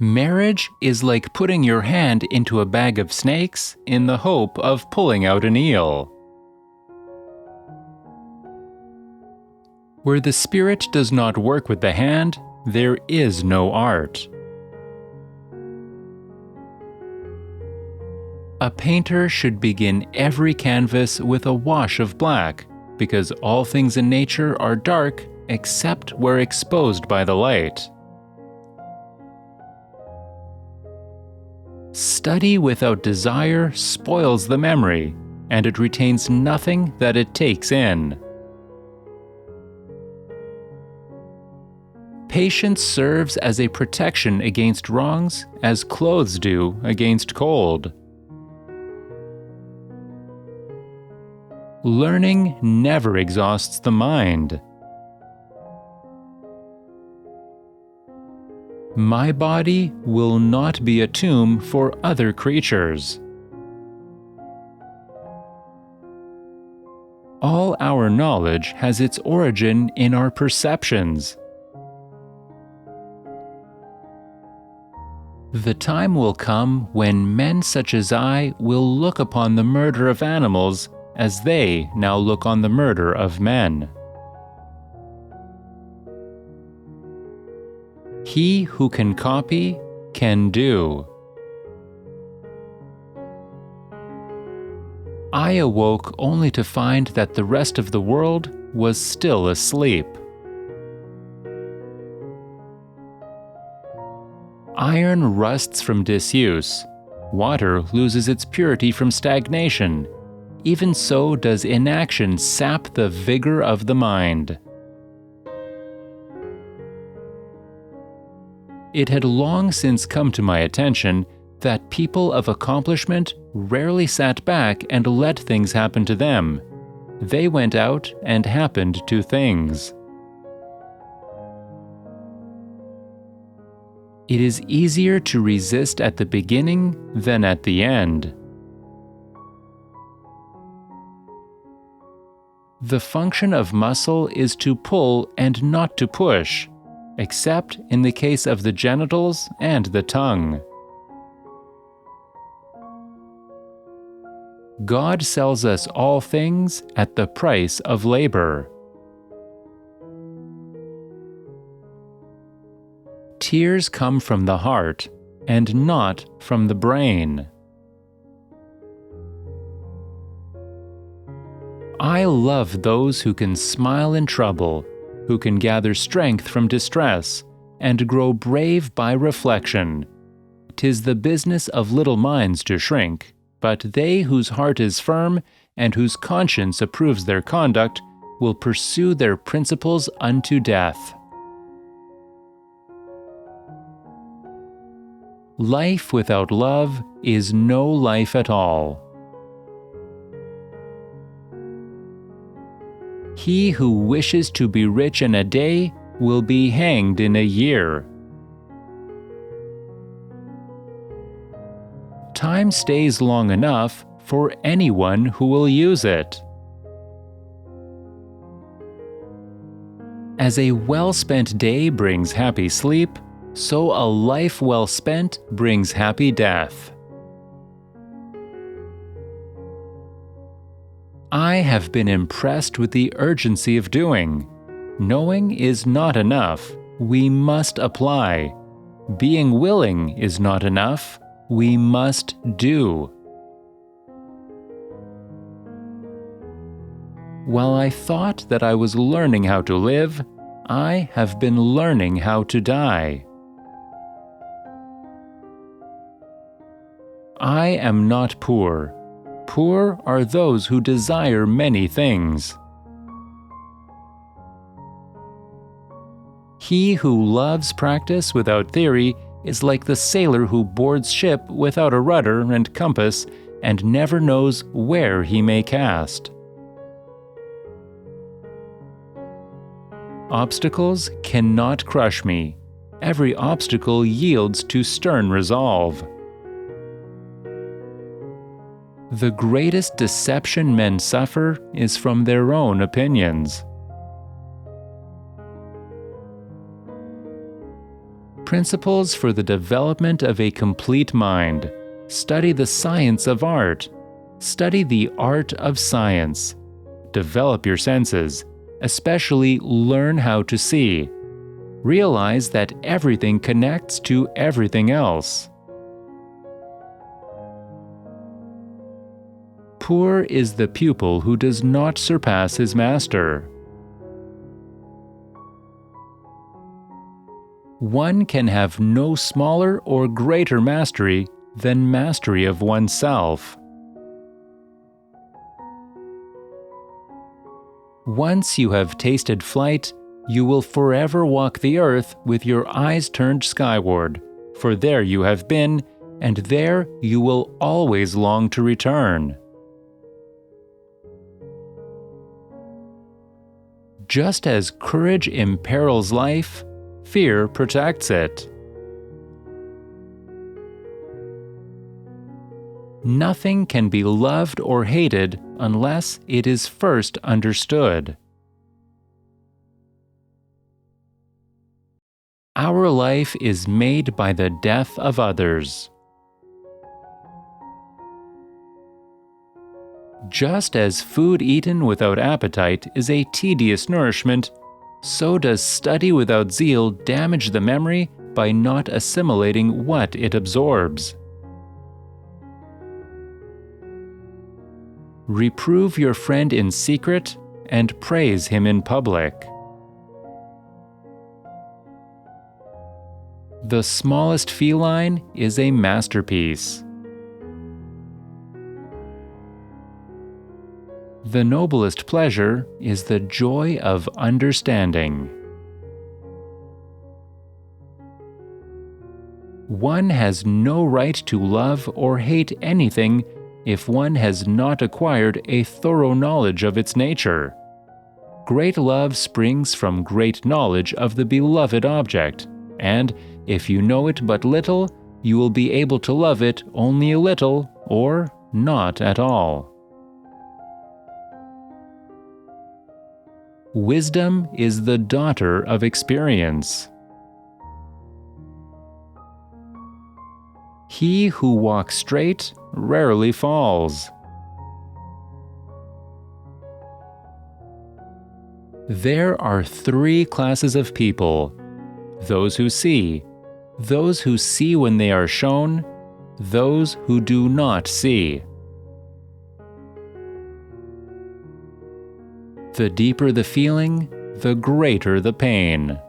Marriage is like putting your hand into a bag of snakes in the hope of pulling out an eel. Where the spirit does not work with the hand, there is no art. A painter should begin every canvas with a wash of black, because all things in nature are dark except where exposed by the light. Study without desire spoils the memory, and it retains nothing that it takes in. Patience serves as a protection against wrongs, as clothes do against cold. Learning never exhausts the mind. My body will not be a tomb for other creatures. All our knowledge has its origin in our perceptions. The time will come when men such as I will look upon the murder of animals as they now look on the murder of men. He who can copy can do. I awoke only to find that the rest of the world was still asleep. Iron rusts from disuse. Water loses its purity from stagnation. Even so does inaction sap the vigor of the mind. It had long since come to my attention that people of accomplishment rarely sat back and let things happen to them. They went out and happened to things. It is easier to resist at the beginning than at the end. The function of muscle is to pull and not to push, except in the case of the genitals and the tongue. God sells us all things at the price of labor. Tears come from the heart and not from the brain. I love those who can smile in trouble, who can gather strength from distress, and grow brave by reflection. 'Tis the business of little minds to shrink, but they whose heart is firm and whose conscience approves their conduct will pursue their principles unto death. Life without love is no life at all. He who wishes to be rich in a day will be hanged in a year. Time stays long enough for anyone who will use it. As a well-spent day brings happy sleep, so a life well spent brings happy death. I have been impressed with the urgency of doing. Knowing is not enough. We must apply. Being willing is not enough. We must do. While I thought that I was learning how to live, I have been learning how to die. I am not poor. Poor are those who desire many things. He who loves practice without theory is like the sailor who boards ship without a rudder and compass and never knows where he may cast. Obstacles cannot crush me. Every obstacle yields to stern resolve. The greatest deception men suffer is from their own opinions. Principles for the development of a complete mind. Study the science of art. Study the art of science. Develop your senses, especially learn how to see. Realize that everything connects to everything else. Poor is the pupil who does not surpass his master. One can have no smaller or greater mastery than mastery of oneself. Once you have tasted flight, you will forever walk the earth with your eyes turned skyward, for there you have been, and there you will always long to return. Just as courage imperils life, fear protects it. Nothing can be loved or hated unless it is first understood. Our life is made by the death of others. Just as food eaten without appetite is a tedious nourishment, so does study without zeal damage the memory by not assimilating what it absorbs. Reprove your friend in secret and praise him in public. The smallest feline is a masterpiece. The noblest pleasure is the joy of understanding. One has no right to love or hate anything if one has not acquired a thorough knowledge of its nature. Great love springs from great knowledge of the beloved object, and if you know it but little, you will be able to love it only a little or not at all. Wisdom is the daughter of experience. He who walks straight rarely falls. There are three classes of people: those who see when they are shown, those who do not see. The deeper the feeling, the greater the pain.